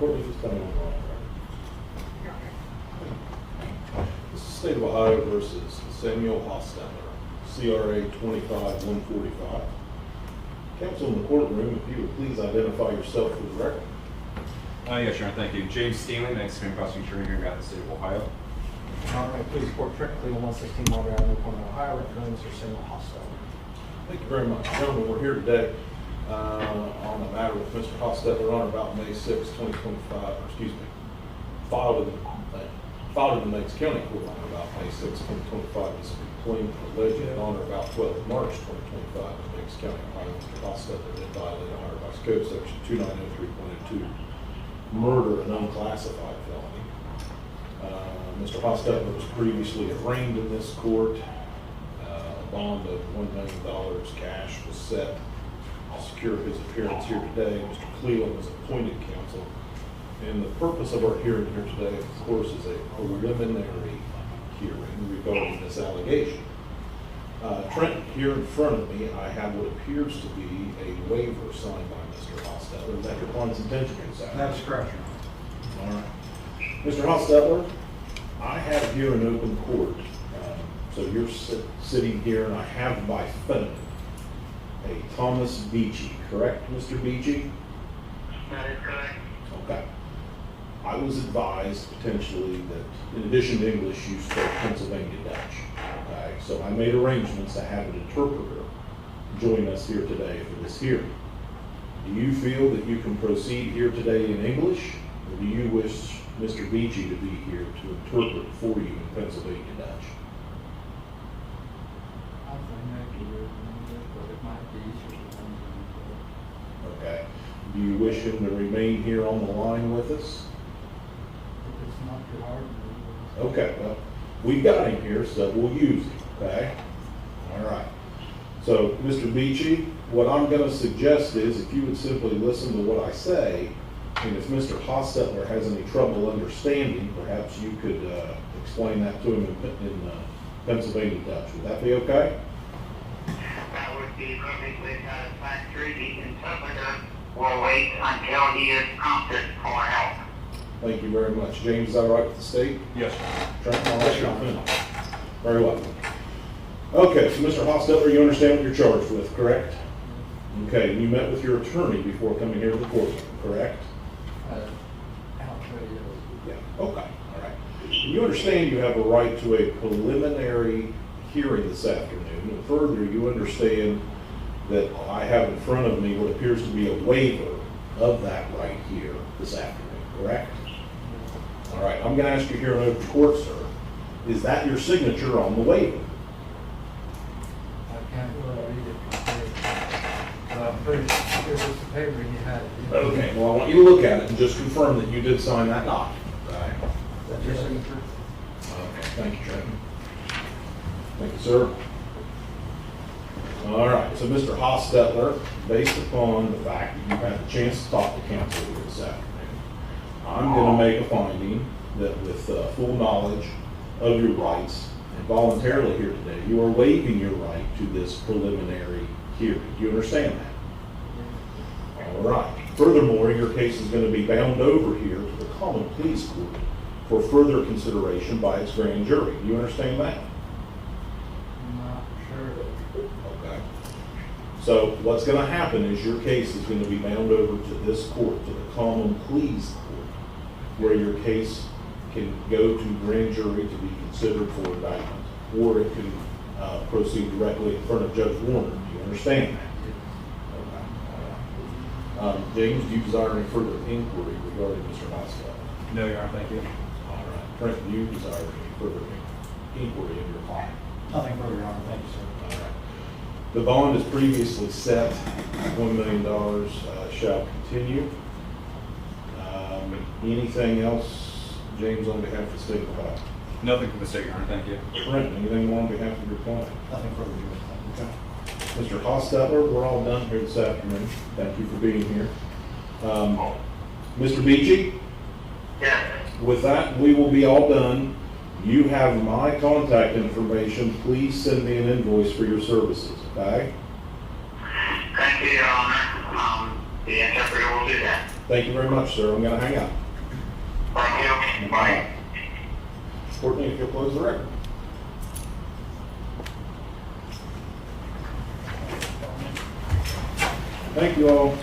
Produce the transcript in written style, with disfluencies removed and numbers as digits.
Courtney, just tell me what's wrong. This is State of Ohio versus Samuel Hostetler, CRA 25-145. Counsel in the courtroom, if you would please identify yourself for the record. Yes, Your Honor, thank you. James Stanley, Next Supreme Prosecutor here in the State of Ohio. Your Honor, please report directly on 116 Margaret Avenue, Corner, Ohio, representing Mr. Samuel Hostetler. Thank you very much. Gentlemen, we're here today on a matter with Mr. Hostetler on about May 6, 2025, or excuse me, filed in the Meigs County Court on about May 6, 2025. This is a complaint alleged on or about 12 March 2025 in Meigs County, Ohio. Mr. Hostetler did violate Ohio Revised Code Section 2903.02, murder, an unclassified felony. Mr. Hostetler was previously arraigned in this court. A bond of $1 million cash was set to secure his appearance here today. Mr. Cleland was appointed counsel. And the purpose of our hearing here today, of course, is a preliminary hearing regarding this allegation. Trent, here in front of me, I have what appears to be a waiver signed by Mr. Hostetler. Is that your client's intention? That's correct, Your Honor. All right. Mr. Hostetler, I have here in open court, so you're sitting here, and I have by phone a Thomas Beachy, correct, Mr. Beachy? That is correct. Okay. I was advised potentially that in addition to English, you spoke Pennsylvania Dutch. Okay, so I made arrangements to have an interpreter join us here today for this hearing. Do you feel that you can proceed here today in English, or do you wish Mr. Beachy to be here to interpret for you in Pennsylvania Dutch? I think I could do it, but it might be easier to Okay. Do you wish him to remain here on the line with us? if it's not too hard. Okay, well, we've got him here, so we'll use him, okay? All right. So, Mr. Beachy, what I'm going to suggest is if you would simply listen to what I say, and if Mr. Hostetler has any trouble understanding, perhaps you could explain that to him in Pennsylvania Dutch. Would that be okay? That would be perfectly satisfactory. The interpreter will wait until he is prompted for help. Thank you very much. James, is that all right with the state? Yes, Your Honor. Trent, all right? Your Honor. Very well. Okay, so Mr. Hostetler, you understand what you're charged with, correct? Okay, you met with your attorney before coming here to the courtroom, correct? Yeah, okay, all right. You understand you have a right to a preliminary hearing this afternoon, and further, you understand that I have in front of me what appears to be a waiver of that right here this afternoon, correct? All right, I'm going to ask you here in open court, sir, is that your signature on the waiver? I can't really read it. I'm pretty sure it's the paper you had. Okay, well, I want you to look at it and just confirm that you did sign that document, okay? That's your signature? Okay, thank you, Trent. Thank you, sir. All right, so Mr. Hostetler, based upon the fact that you've had the chance to talk to counsel here this afternoon, I'm going to make a finding that with full knowledge of your rights and voluntarily here today, you are waiving your right to this preliminary hearing. Do you understand that? All right. Furthermore, your case is going to be bound over here to the common pleas court for further consideration by its grand jury. Do you understand that? Not sure. Okay. So what's going to happen is your case is going to be bound over to this court, to the common pleas court, where your case can go to grand jury to be considered for indictment, or it can proceed directly in front of Judge Warner. Do you understand that? James, do you desire any further inquiry regarding Mr. Hostetler? No, Your Honor, thank you. All right. Trent, do you desire any further inquiry of your client? Nothing further, Your Honor. Thank you, sir. All right. The bond is previously set, $1 million shall continue. Anything else, James, on behalf of the state of Ohio? Nothing from the state, Your Honor, thank you. Trent, anything more on behalf of your client? Nothing further, Your Honor. Okay. Mr. Hostetler, we're all done here this afternoon. Thank you for being here. Mr. Beachy, Yes. with that, we will be all done. You have my contact information. Please send me an invoice for your services, okay? Thank you, Your Honor. The interpreter will do that. Thank you very much, sir. I'm gonna hang out. Thank you. Bye. Courtney, if you'll close the record. Thank you all.